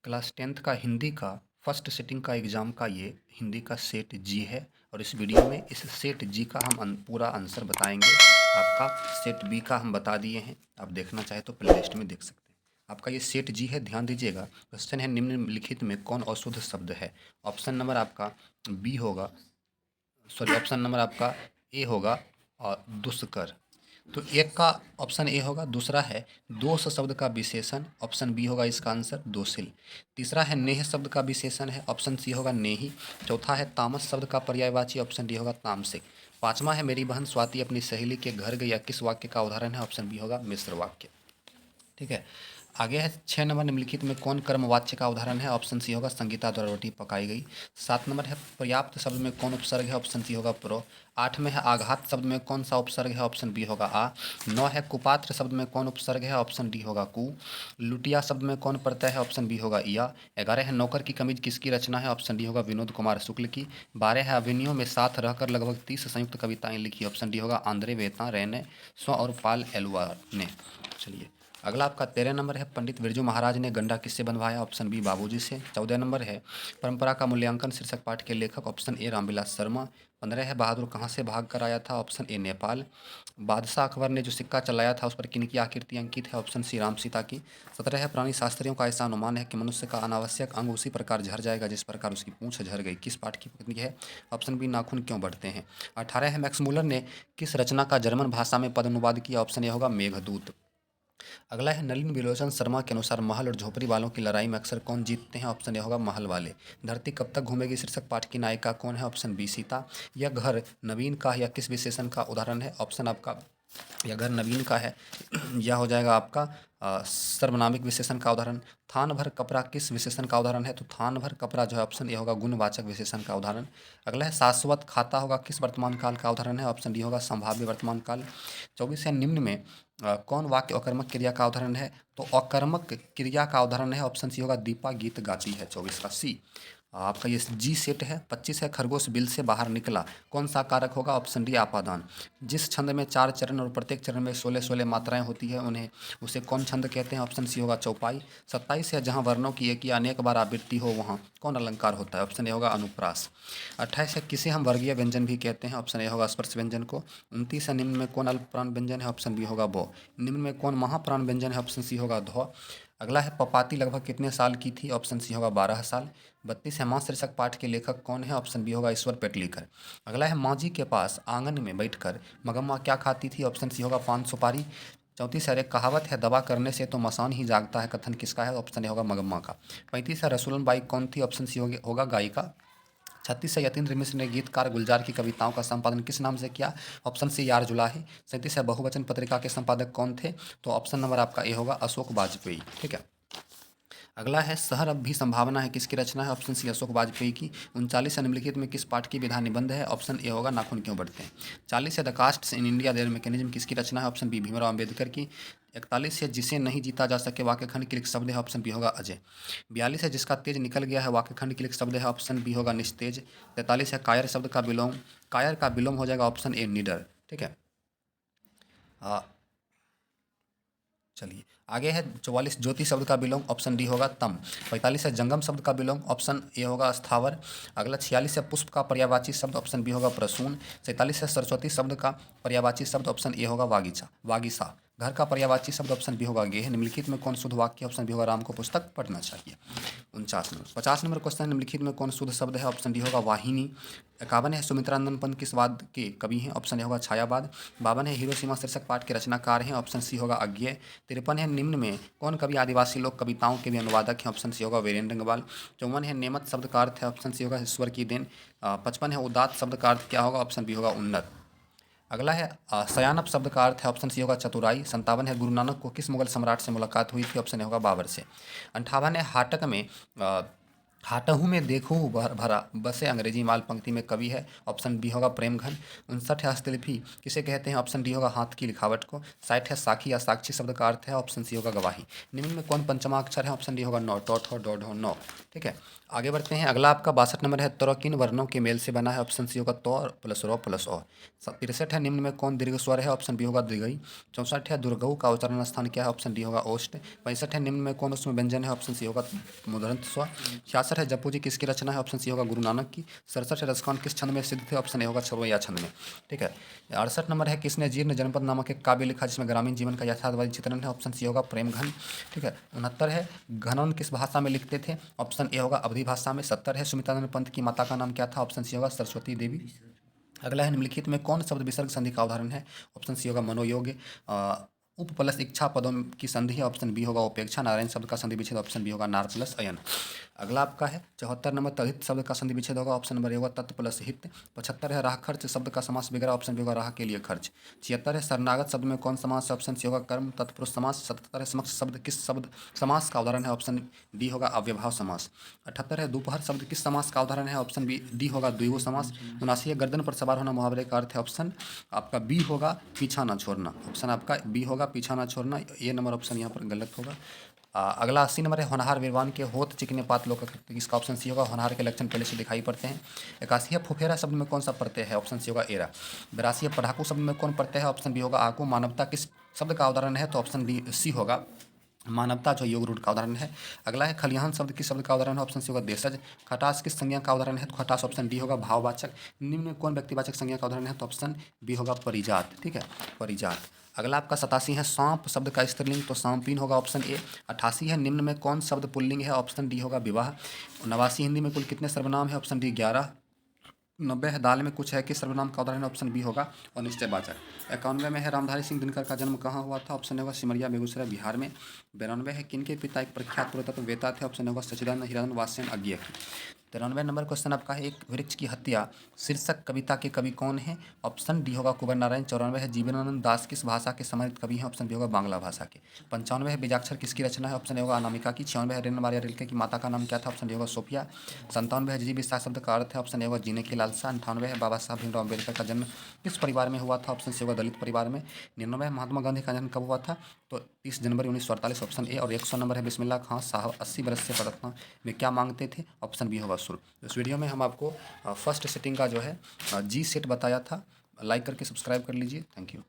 Class 10th का हिंदी का first sitting का एग्ज़ाम का ये हिंदी का सेट जी है। और इस वीडियो में इस सेट जी का हम पूरा आंसर बताएंगे। आपका सेट बी का हम बता दिए हैं, आप देखना चाहे तो प्ले लिस्ट में देख सकते हैं। आपका ये सेट जी है, ध्यान दीजिएगा। क्वेश्चन है, निम्नलिखित में कौन अशुद्ध शब्द है। ऑप्शन नंबर आपका बी होगा, सॉरी ऑप्शन नंबर आपका ए होगा और दुष्कर। तो एक का ऑप्शन ए होगा। दूसरा है दोष शब्द का विशेषण, ऑप्शन बी होगा इसका आंसर दोषिल। तीसरा है नेह शब्द का विशेषण है, ऑप्शन सी होगा नेही। चौथा है तामस शब्द का पर्यायवाची, ऑप्शन डी होगा तामसिक। पांचवा है मेरी बहन स्वाति अपनी सहेली के घर गई, या किस वाक्य का उदाहरण है, ऑप्शन बी होगा मिश्र वाक्य। ठीक है, आगे है 6 नंबर, निम्नलिखित में कौन कर्मवाच्य का उदाहरण है, ऑप्शन सी होगा संगीता द्वारा रोटी पकाई गई। 7 नंबर है पर्याप्त शब्द में कौन उपसर्ग है, ऑप्शन सी होगा प्रो। 8 में है आघात शब्द में कौन सा उपसर्ग है, ऑप्शन बी होगा आ। 9 है कुपात्र शब्द में कौन उपसर्ग है, ऑप्शन डी होगा कु। लुटिया शब्द में कौन प्रत्यय है, ऑप्शन बी होगा या। 11 है नौकर की कमीज किसकी रचना है, ऑप्शन डी होगा विनोद कुमार शुक्ल की। 12 है अभिनयों में साथ रहकर लगभग 30 संयुक्त कविताएं लिखी, ऑप्शन डी होगा आंद्रे वेता रे ने, स्व और पाल एलुआ ने। चलिए, अगला आपका 13 नंबर है पंडित बिरजू महाराज ने गंडा किससे बनवाया, ऑप्शन बी बाबूजी से। 14 नंबर है परंपरा का मूल्यांकन शीर्षक पाठ के लेखक, ऑप्शन ए रामविलास शर्मा। 15 है बहादुर कहाँ से भाग कर आया था, ऑप्शन ए नेपाल। बादशाह अकबर ने जो सिक्का चलाया था उस पर किनकी आकृति अंकित है, ऑप्शन सी राम सीता की। 17 है प्राणी शास्त्रियों का ऐसा अनुमान है कि मनुष्य का अनावश्यक अंग उसी प्रकार झड़ जाएगा जिस प्रकार उसकी पूंछ झड़ गई, किस पाठ की पंक्ति है, ऑप्शन बी नाखून क्यों बढ़ते हैं। 18 है मैक्स मुलर ने किस रचना का जर्मन भाषा में पद अनुवाद किया, ऑप्शन ए होगा मेघदूत। अगला है नलिन विलोचन शर्मा के अनुसार महल और झोपड़ी वालों की लड़ाई में अक्सर कौन जीतते हैं, ऑप्शन ए होगा महल वाले। धरती कब तक घूमेगी शीर्षक पाठ की नायिका कौन है, ऑप्शन बी सीता। यह घर नवीन का या किस विशेषण का उदाहरण है, ऑप्शन आपका यह घर नवीन का है, यह हो जाएगा आपका सर्वनामिक विशेषण का उदाहरण। थान भर कपड़ा किस विशेषण का उदाहरण है, तो थान भर कपड़ा जो है ऑप्शन ए होगा गुणवाचक विशेषण का उदाहरण। अगला है शाश्वत खाता होगा किस वर्तमान काल का उदाहरण है, ऑप्शन डी होगा संभाव्य वर्तमान काल। 24 है निम्न में कौन वाक्य अकर्मक क्रिया का उदाहरण है, तो अकर्मक क्रिया का उदाहरण है, ऑप्शन सी होगा दीपा गीत गाती है, 24 का सी। आपका ये जी सेट है। 25 है खरगोश बिल से बाहर निकला, कौन सा कारक होगा, ऑप्शन डी आपादान। जिस छंद में 4 चरण और प्रत्येक चरण में 16-16 मात्राएं होती है उन्हें उसे कौन छंद कहते हैं, ऑप्शन सी होगा चौपाई। 27 है जहां वर्णों की एक या अनेक बार आवृत्ति हो वहां कौन अलंकार होता है, ऑप्शन ए होगा अनुप्रास। 28 है किसे हम वर्गीय व्यंजन भी कहते हैं, ऑप्शन ए होगा स्पर्श व्यंजन को। 29 है निम्न में कौन अल्पप्राण व्यंजन है, ऑप्शन बी होगा बो। निम्न में कौन महाप्राण व्यंजन है, ऑप्शन सी होगा धौ। अगला है पपाती लगभग कितने साल की थी, ऑप्शन सी होगा 12 साल। 32 है माँ शीर्षक पाठ के लेखक कौन है, ऑप्शन बी होगा ईश्वर पेटलीकर। अगला है माँ जी के पास आंगन में बैठकर मगम्मा क्या खाती थी, ऑप्शन सी होगा पान सुपारी। 34 है अरे कहावत है दबा करने से तो मसान ही जागता है, कथन किसका है, ऑप्शन ए होगा मगम्मा का। 35 है रसूलन बाई कौन थी, ऑप्शन सी होगा गायिका। 36 है यतीन्द्र मिश्र ने गीतकार गुलजार की कविताओं का संपादन किस नाम से किया, ऑप्शन सी यार जुलाही। 37 है बहुवचन पत्रिका के संपादक कौन थे, तो ऑप्शन नंबर आपका ए होगा अशोक वाजपेयी। ठीक है, अगला है शहर अब भी संभावना है किसकी रचना है, ऑप्शन सी अशोक वाजपेयी की। 39 है निम्नलिखित में किस पाठ की विधा निबंध है, ऑप्शन ए होगा नाखून क्यों बढ़ते हैं। 40 है the castes in India there mechanism किसकी रचना है, ऑप्शन बी भीमराव अम्बेडकर की। 41 है जिसे नहीं जीता जा सके वाक्यखंड के लिए शब्द है, ऑप्शन बी होगा अजय। 42 है जिसका तेज निकल गया है वाक्यखंड के लिए शब्द है, ऑप्शन बी होगा निस्तेज। 43 है कायर शब्द का विलोम, कायर का विलोम हो जाएगा ऑप्शन ए निडर। ठीक है, चलिए आगे है 44 ज्योति शब्द का विलोम, ऑप्शन डी होगा तम। 45 है जंगम शब्द का विलोम, ऑप्शन ए होगा स्थावर। अगला 46 है पुष्प का पर्यायवाची शब्द, ऑप्शन बी होगा प्रसून। 47 है सरस्वती शब्द का पर्यायवाची शब्द, ऑप्शन ए होगा वागीचा वागीसा। घर का पर्यायवाची शब्द, ऑप्शन बी होगा गेह। निम्नलिखित में कौन शुद्ध वाक्य, ऑप्शन बी होगा राम को पुस्तक पढ़ना चाहिए। 49 नंबर 50 नंबर क्वेश्चन, निम्नलिखित में कौन शुद्ध शब्द है, ऑप्शन डी होगा वाहिनी। 51 है सुमित्रानंद पंत किस वाद के कवि हैं, ऑप्शन ए होगा छायावाद। 52 है हिरोशिमा शीर्षक पाठ के रचनाकार हैं, ऑप्शन सी होगा अज्ञेय। 53 है निम्न में कौन कवि आदिवासी लोक कविताओं के भी अनुवादक हैं, ऑप्शन सी होगा वीरेंद्र अग्रवाल। 54 है नेमत शब्द का अर्थ है, ऑप्शन सी होगा ईश्वर की देन। 55 है उदात शब्द का अर्थ क्या होगा, ऑप्शन बी होगा उन्नत। अगला है सयानप शब्द का अर्थ है, ऑप्शन सी होगा चतुराई। 57 है गुरु नानक को किस मुगल सम्राट से मुलाकात हुई थी, ऑप्शन ए होगा बाबर से। 58 है हाटहू में देखूँ भरा बसे अंग्रेजी माल पंक्ति में कवि है, ऑप्शन बी होगा प्रेमघन। 59 है हस्तलिपि किसे कहते हैं, ऑप्शन डी होगा हाथ की लिखावट को। 60 है साखी या साक्षी शब्द का अर्थ है, ऑप्शन सी होगा गवाही। निम्न में कौन पंचमाक्षर है, ऑप्शन डी होगा नौ, टॉट हो डॉड हो नौ। ठीक है, आगे बढ़ते हैं। अगला आपका 62 नंबर है, तोर किन वर्णों के मेल से बना है, ऑप्शन सी होगा तो प्लस रो प्लस ओ। 63 है, निम्न में कौन दीर्घ स्वर है, ऑप्शन बी होगा दीर्घई। 64 है, दुर्गऊ का उच्चारण स्थान क्या है, ऑप्शन डी होगा ओष्ठ। 65 है, निम्न में कौन उसमें व्यंजन है, ऑप्शन सी होगा मुदरंत स्वर। 66 है, जप्पू जी किसकी रचना है, ऑप्शन सी होगा गुरु नानक की। 67 है, रसकौन किस छंद में सिद्ध थे, ऑप्शन ए होगा छरवैया छंद में। ठीक है, 68 नंबर है, किसने जीर्ण जनपद नामक एक काव्य लिखा जिसमें ग्रामीण जीवन का यथार्थवादी चित्रण है, ऑप्शन सी होगा प्रेमघन। ठीक है, 69 है, घनौन किस भाषा में लिखते थे, ऑप्शन ए होगा अवधी भाषा में। 70 है, सुमित्रानंद पंत की माता का नाम क्या था, ऑप्शन सी होगा सरस्वती देवी। अगला है, निम्नलिखित में कौन शब्द विसर्ग संधि का उदाहरण है, ऑप्शन सी होगा मनोयोग्य। उप प्लस इच्छा पदों की संधि है, ऑप्शन बी होगा उपेक्षा। नारायण शब्द का संधि विच्छेद, ऑप्शन बी होगा नार प्लस अयन। अगला आपका है 74 नंबर, तहित शब्द का संधि विच्छेद होगा, ऑप्शन नंबर ए होगा तत् प्लस हित। 75 है, राह खर्च शब्द का समास वगैरह, ऑप्शन बी होगा राह के लिए खर्च। 76 है, शरणागत शब्द में कौन समास है, ऑप्शन सी होगा कर्म तत्पुरुष समास। 77 है, समक्ष शब्द किस शब्द समास का उदाहरण है, ऑप्शन डी होगा अव्यभाव समास। 78 है, दोपहर शब्द किस समास का उदाहरण है, ऑप्शन बी डी होगा द्विगु समास। 79 है, गर्दन पर सवार होना मुहावरे का अर्थ है, ऑप्शन आपका बी होगा पीछा ना छोड़ना, ऑप्शन आपका बी होगा पीछा ना छोड़ना। ये नंबर ऑप्शन यहाँ पर गलत होगा। अगला 80 नंबर है, होनहार विद्वान के होत चिकने पात लोग, इसका ऑप्शन सी होगा होनहार के लक्षण पहले से दिखाई पड़ते हैं। 81 है, फुफेरा शब्द में कौन सा प्रत्यय है, ऑप्शन सी होगा एरा। 82 है, पढ़ाकू शब्द में कौन प्रत्यय है, ऑप्शन बी होगा आकू। मानवता किस शब्द का उदाहरण है, तो ऑप्शन डी सी होगा मानवता, जो योग रूट का उदाहरण है। अगला है, खलिहान शब्द किस शब्द का उदाहरण है, ऑप्शन सी होगा देशज। खटास किस संज्ञा का उदाहरण है, तो खटास ऑप्शन डी होगा भाववाचक। निम्न में कौन व्यक्तिवाचक संज्ञा का उदाहरण है, तो ऑप्शन बी होगा परिजात। ठीक है, परिजात। अगला आपका 87 है, सांप शब्द का स्त्रीलिंग, तो सांपीन होगा, ऑप्शन ए। 88 है, निम्न में कौन शब्द पुल्लिंग है, ऑप्शन डी होगा विवाह। 89 हिंदी में कुल कितने सर्वनाम है, ऑप्शन डी 11। 90 है, दाल में कुछ है किस सर्वनाम का उदाहरण है, ऑप्शन बी होगा अनिश्चयवाचक। 91 में है, रामधारी सिंह दिनकर का जन्म कहाँ हुआ था, ऑप्शन होगा सिमरिया बेगूसराय बिहार में। 92 है, किनके पिता एक प्रख्यात पुरातत्व वेता थे, ऑप्शन होगा सच्चिदानंद हीरानंद वात्स्ययन अज्ञेय की। 93 नंबर क्वेश्चन आपका है, एक वृक्ष की हत्या शीर्षक कविता के कवि कौन है, ऑप्शन डी होगा कुंवर नारायण। 94 है, जीवनानंद दास किस भाषा के समृद्ध कवि हैं, ऑप्शन बी होगा बांग्ला भाषा के। 95 है, बीजाक्षर किसकी रचना है, ऑप्शन ए होगा अनामिका की। 96 है, रेन मारिया रिल्के की माता का नाम क्या था, ऑप्शन डी होगा सोफिया। 97 है, जी विस्तार शब्द का अर्थ है, ऑप्शन ए होगा जीने की लालसा। 98 है, बाबा साहब भीमराव अम्बेडकर का जन्म किस परिवार में हुआ था, ऑप्शन सी होगा दलित परिवार में। 99 है, महात्मा गांधी का जन्म कब हुआ था, तो 30 जनवरी 1948, ऑप्शन ए। और 100 नंबर है, बिस्मिल्लाह खां साहब 80 बरस से पटना में क्या मांगते थे, ऑप्शन बी होगा सुर। इस वीडियो में हम आपको फर्स्ट सेटिंग का जो है जी सेट बताया था। लाइक करके सब्सक्राइब कर लीजिए। Thank you.